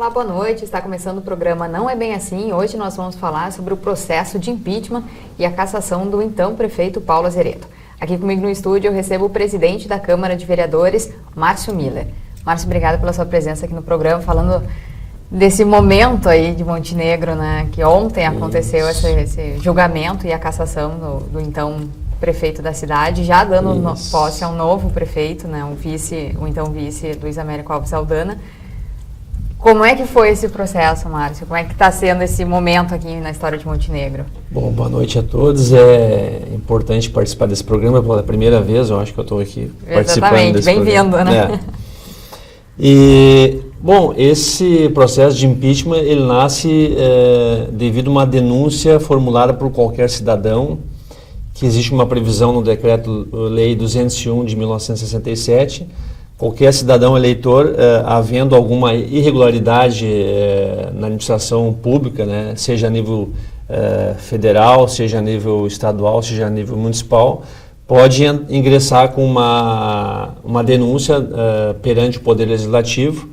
Olá, boa noite. Está começando o programa Não é Bem Assim. Hoje nós vamos falar sobre o processo de impeachment e a cassação do então prefeito Paulo Azeredo. Aqui comigo no estúdio eu recebo o presidente da Câmara de Vereadores, Márcio Miller. Márcio, obrigado pela sua presença aqui no programa, falando desse momento aí de Montenegro, né, que ontem aconteceu esse julgamento e a cassação do então prefeito da cidade, já dando posse a um novo prefeito, né, o então vice Luiz Américo Alves Aldana. Como é que foi esse processo, Márcio? Como é que está sendo esse momento aqui na história de Montenegro? Bom, boa noite a todos. É importante participar desse programa pela primeira vez, eu acho que eu estou aqui participando desse programa. Bem-vindo, né? E, bom, esse processo de impeachment, ele nasce devido a uma denúncia formulada por qualquer cidadão, que existe uma previsão no Decreto-Lei 201 de 1967, qualquer cidadão eleitor, havendo alguma irregularidade na administração pública, né, seja a nível federal, seja a nível estadual, seja a nível municipal, pode ingressar com uma denúncia perante o Poder Legislativo.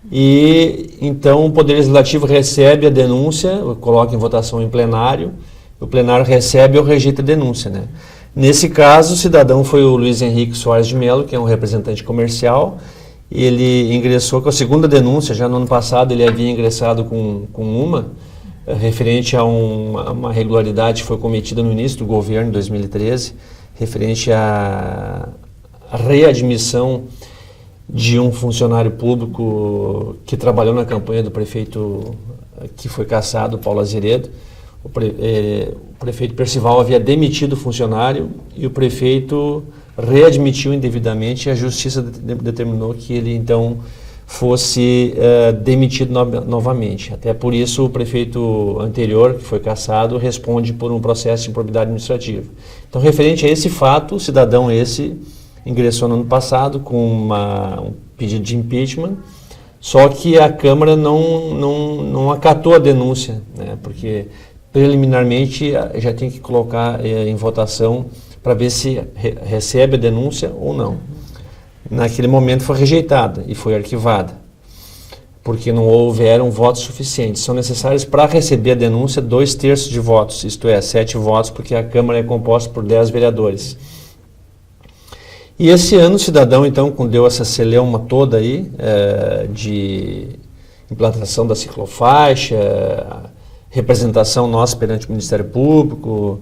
E então o Poder Legislativo recebe a denúncia, coloca em votação em plenário, o plenário recebe ou rejeita a denúncia, né? Nesse caso, o cidadão foi o Luiz Henrique Soares de Mello, que é um representante comercial. Ele ingressou com a segunda denúncia, já no ano passado ele havia ingressado com uma, referente a uma irregularidade que foi cometida no início do governo, em 2013, referente à readmissão de um funcionário público que trabalhou na campanha do prefeito que foi cassado, Paulo Azeredo. O prefeito Percival havia demitido o funcionário e o prefeito readmitiu indevidamente e a justiça determinou que ele então fosse demitido novamente. Até por isso o prefeito anterior, que foi cassado, responde por um processo de improbidade administrativa. Então, referente a esse fato, o cidadão ingressou no ano passado com um pedido de impeachment, só que a Câmara não acatou a denúncia, né, porque preliminarmente já tem que colocar em votação para ver se recebe a denúncia ou não. Naquele momento foi rejeitada e foi arquivada, porque não houveram votos suficientes. São necessários para receber a denúncia 2/3 de votos, isto é, 7 votos, porque a Câmara é composta por 10 vereadores. E esse ano o cidadão, então, deu essa celeuma toda aí, de implantação da ciclofaixa, representação nossa perante o Ministério Público,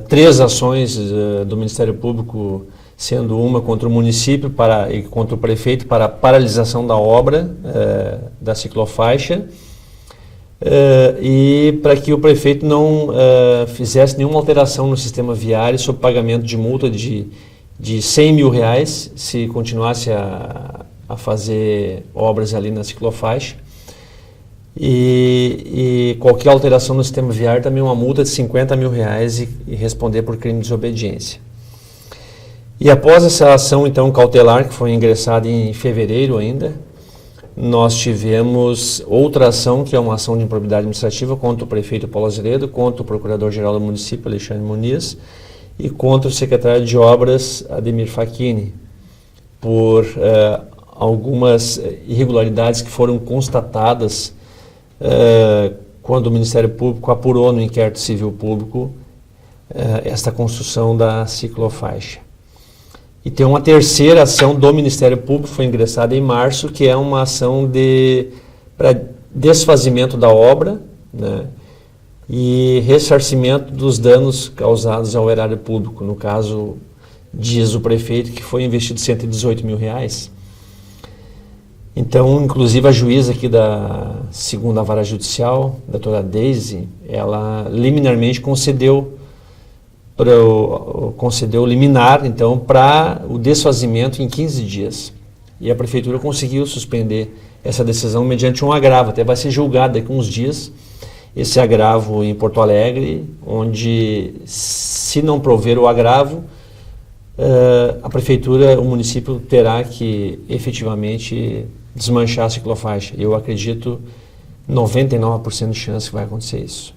3 ações do Ministério Público, sendo uma contra o município e contra o prefeito para a paralisação da obra da ciclofaixa, e para que o prefeito não fizesse nenhuma alteração no sistema viário sob pagamento de multa de R$100 mil se continuasse a fazer obras ali na ciclofaixa. E qualquer alteração no sistema viário também uma multa de R$50 mil e responder por crime de desobediência. E após essa ação então cautelar, que foi ingressada em fevereiro ainda, nós tivemos outra ação, que é uma ação de improbidade administrativa contra o prefeito Paulo Azeredo, contra o procurador-geral do município, Alexandre Muniz, e contra o secretário de Obras, Ademir Facchini, por algumas irregularidades que foram constatadas quando o Ministério Público apurou no inquérito civil público esta construção da ciclofaixa. E tem uma terceira ação do Ministério Público, foi ingressada em março, que é uma ação para desfazimento da obra, né, e ressarcimento dos danos causados ao erário público. No caso, diz o prefeito que foi investido R$118 mil. Então, inclusive, a juíza aqui da 2ª Vara Judicial, a doutora Deise, ela liminarmente concedeu liminar, então, para o desfazimento em 15 dias. E a Prefeitura conseguiu suspender essa decisão mediante um agravo, até vai ser julgado daqui a uns dias, esse agravo em Porto Alegre, onde, se não prover o agravo, a Prefeitura, o município terá que efetivamente desmanchar a ciclofaixa. Eu acredito 99% de chance que vai acontecer isso.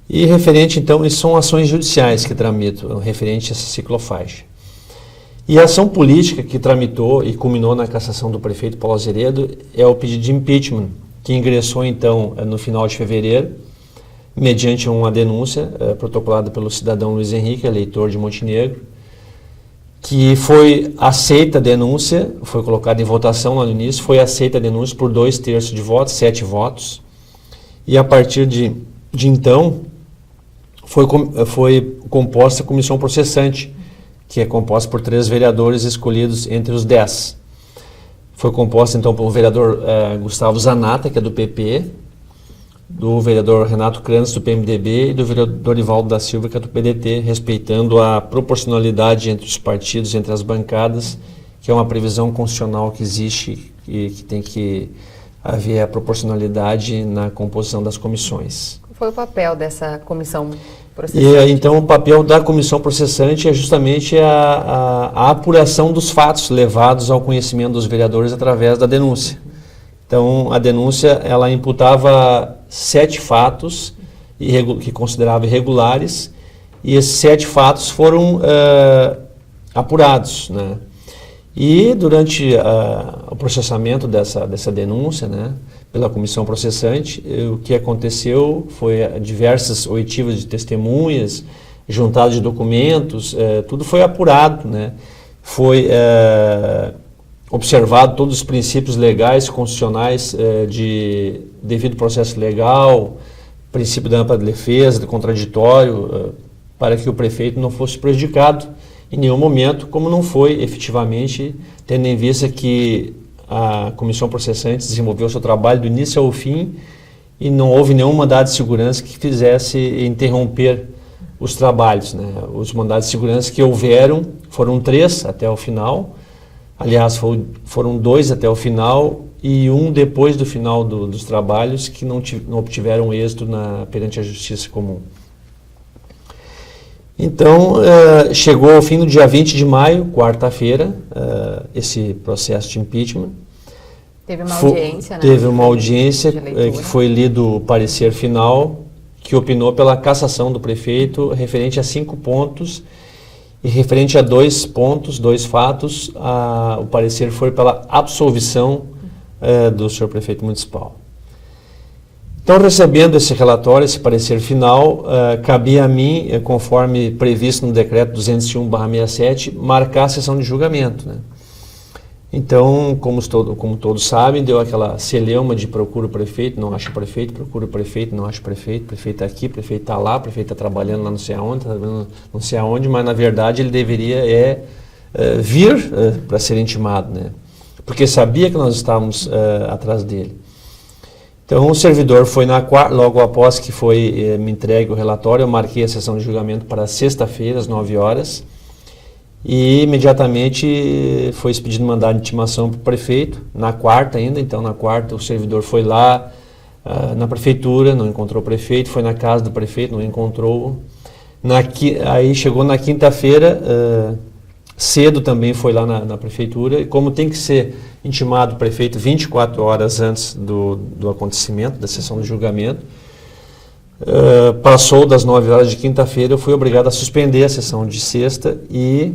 E referente, então, isso são ações judiciais que tramitam, referente a essa ciclofaixa. E a ação política que tramitou e culminou na cassação do prefeito Paulo Azeredo é o pedido de impeachment, que ingressou então no final de fevereiro, mediante uma denúncia protocolada pelo cidadão Luiz Henrique, eleitor de Montenegro, que foi aceita a denúncia, foi colocada em votação lá no início, foi aceita a denúncia por 2/3 de votos, 7 votos, e a partir de então foi composta a comissão processante, que é composta por 3 vereadores escolhidos entre os 10. Foi composta então pelo vereador Gustavo Zanata, que é do PP, do vereador Renato Cranz, do PMDB, e do vereador Ivaldo da Silva, que é do PDT, respeitando a proporcionalidade entre os partidos, entre as bancadas, que é uma previsão constitucional que existe e que tem que haver a proporcionalidade na composição das comissões. Qual foi o papel dessa comissão processante? Então, o papel da comissão processante é justamente a apuração dos fatos levados ao conhecimento dos vereadores através da denúncia. Então, a denúncia, ela imputava 7 fatos que considerava irregulares, e esses 7 fatos foram apurados, né? E durante o processamento dessa denúncia, né, pela comissão processante, o que aconteceu foi diversas oitivas de testemunhas, juntada de documentos, tudo foi apurado, né? Foi observado todos os princípios legais, constitucionais de devido processo legal, princípio da ampla defesa, do contraditório, para que o prefeito não fosse prejudicado em nenhum momento, como não foi efetivamente, tendo em vista que a comissão processante desenvolveu seu trabalho do início ao fim e não houve nenhum mandado de segurança que fizesse interromper os trabalhos, né? Os mandados de segurança que houveram foram 3 até o final, aliás, foram 2 até o final e 1 depois do final dos trabalhos que não obtiveram êxito perante a justiça comum. Então, chegou ao fim do dia 20 de maio, quarta-feira, esse processo de impeachment. Teve uma audiência, né? Teve uma audiência que foi lido o parecer final, que opinou pela cassação do prefeito referente a 5 pontos e referente a 2 pontos, 2 fatos, o parecer foi pela absolvição do senhor prefeito municipal. Então, recebendo esse relatório, esse parecer final, cabia a mim, conforme previsto no decreto 201/67, marcar a sessão de julgamento, né? Então, como todos sabem, deu aquela celeuma de procura o prefeito, não acha o prefeito, procura o prefeito, não acha o prefeito está aqui, prefeito está lá, prefeito está trabalhando lá não sei aonde, não sei aonde, mas na verdade ele deveria vir para ser intimado, né? Porque sabia que nós estávamos atrás dele. Então, o servidor foi logo após que foi me entregue o relatório, eu marquei a sessão de julgamento para sexta-feira, às 9 horas, e imediatamente foi expedido mandado de intimação para o prefeito, na quarta ainda. Então, na quarta, o servidor foi lá na prefeitura, não encontrou o prefeito, foi na casa do prefeito, não encontrou. Aí chegou na quinta-feira, cedo também foi lá na prefeitura, e como tem que ser intimado o prefeito 24 horas antes do acontecimento, da sessão de julgamento, passou das 9 horas de quinta-feira, eu fui obrigado a suspender a sessão de sexta e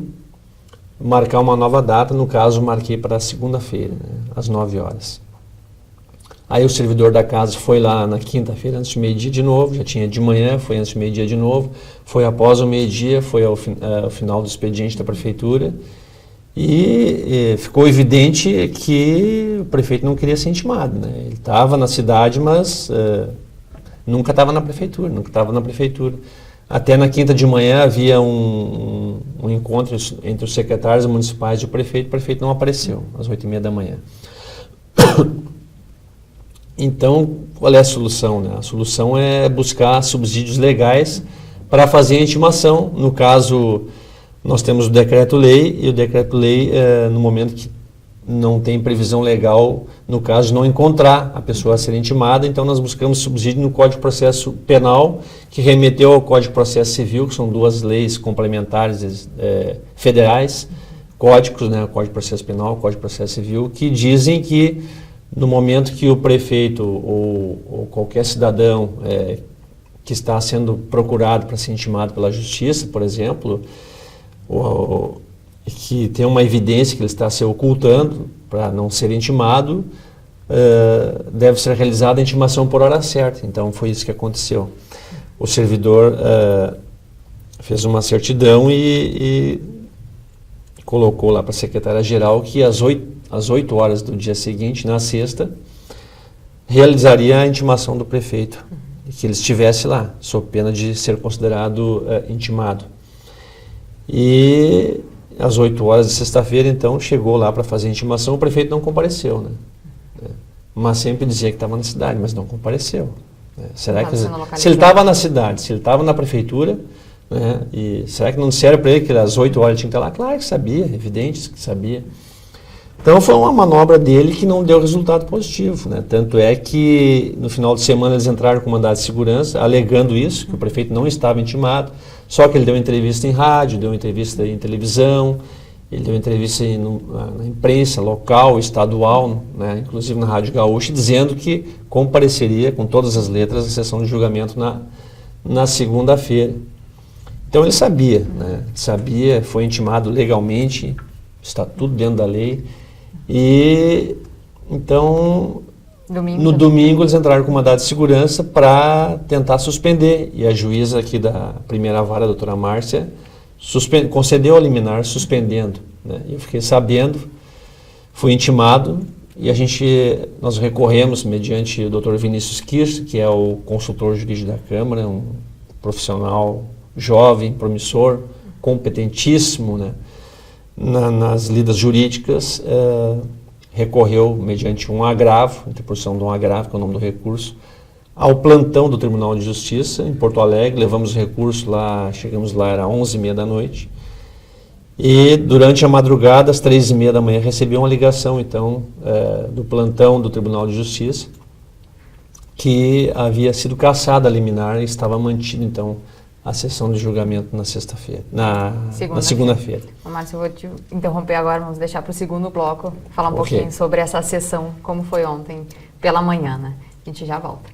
marcar uma nova data, no caso marquei para segunda-feira, né, às 9 horas. Aí o servidor da casa foi lá na quinta-feira, antes do meio-dia de novo, já tinha de manhã, foi antes do meio-dia de novo, foi após o meio-dia, foi ao final do expediente da prefeitura, e ficou evidente que o prefeito não queria ser intimado, né? Ele estava na cidade, mas nunca estava na prefeitura, Até na quinta de manhã havia um encontro entre os secretários municipais e o prefeito não apareceu, às 8h30 da manhã. Então, qual é a solução, né? A solução é buscar subsídios legais para fazer a intimação. No caso, nós temos o decreto-lei, e o decreto-lei, no momento que não tem previsão legal, no caso de não encontrar a pessoa a ser intimada, então nós buscamos subsídio no Código de Processo Penal, que remeteu ao Código de Processo Civil, que são 2 leis complementares federais, códigos, né? O Código de Processo Penal, o Código de Processo Civil, que dizem que no momento que o prefeito ou qualquer cidadão que está sendo procurado para ser intimado pela justiça, por exemplo, que tem uma evidência que ele está se ocultando para não ser intimado, deve ser realizada a intimação por hora certa. Então foi isso que aconteceu. O servidor fez uma certidão e colocou lá para a secretária-geral que às 8 horas do dia seguinte, na sexta, realizaria a intimação do prefeito, e que ele estivesse lá, sob pena de ser considerado intimado. E às 8 horas de sexta-feira, então, chegou lá para fazer a intimação, o prefeito não compareceu, né? Mas sempre dizia que estava na cidade, mas não compareceu. Né? Será que se ele estava na cidade, se ele estava na prefeitura, né? E será que não disseram para ele que às 8 horas ele tinha que estar lá? Claro que sabia, evidente que sabia. Então foi uma manobra dele que não deu resultado positivo, né? Tanto é que no final de semana eles entraram com mandado de segurança, alegando isso, que o prefeito não estava intimado, só que ele deu entrevista em rádio, deu entrevista em televisão, ele deu entrevista na imprensa local, estadual, né? Inclusive na Rádio Gaúcha, dizendo que compareceria com todas as letras à sessão de julgamento na segunda-feira. Então ele sabia, né? Sabia, foi intimado legalmente, está tudo dentro da lei. E então, no domingo eles entraram com mandado de segurança para tentar suspender. E a juíza aqui da primeira vara, a doutora Márcia, concedeu a liminar suspendendo. Né? Eu fiquei sabendo, fui intimado e nós recorremos mediante o doutor Vinícius Kirsch, que é o consultor jurídico da Câmara, um profissional jovem, promissor, competentíssimo, né? Nas lidas jurídicas, recorreu mediante um agravo, interposição de um agravo, que é o nome do recurso, ao plantão do Tribunal de Justiça em Porto Alegre. Levamos o recurso lá, chegamos lá, era 11h30 da noite, e durante a madrugada, às 3h30 da manhã, recebi uma ligação, então, do plantão do Tribunal de Justiça, que havia sido cassada a liminar e estava mantido, então, a sessão de julgamento na sexta-feira, na segunda-feira. Márcio, eu vou te interromper agora, vamos deixar para o segundo bloco, falar um pouquinho sobre essa sessão, como foi ontem pela manhã, né? A gente já volta.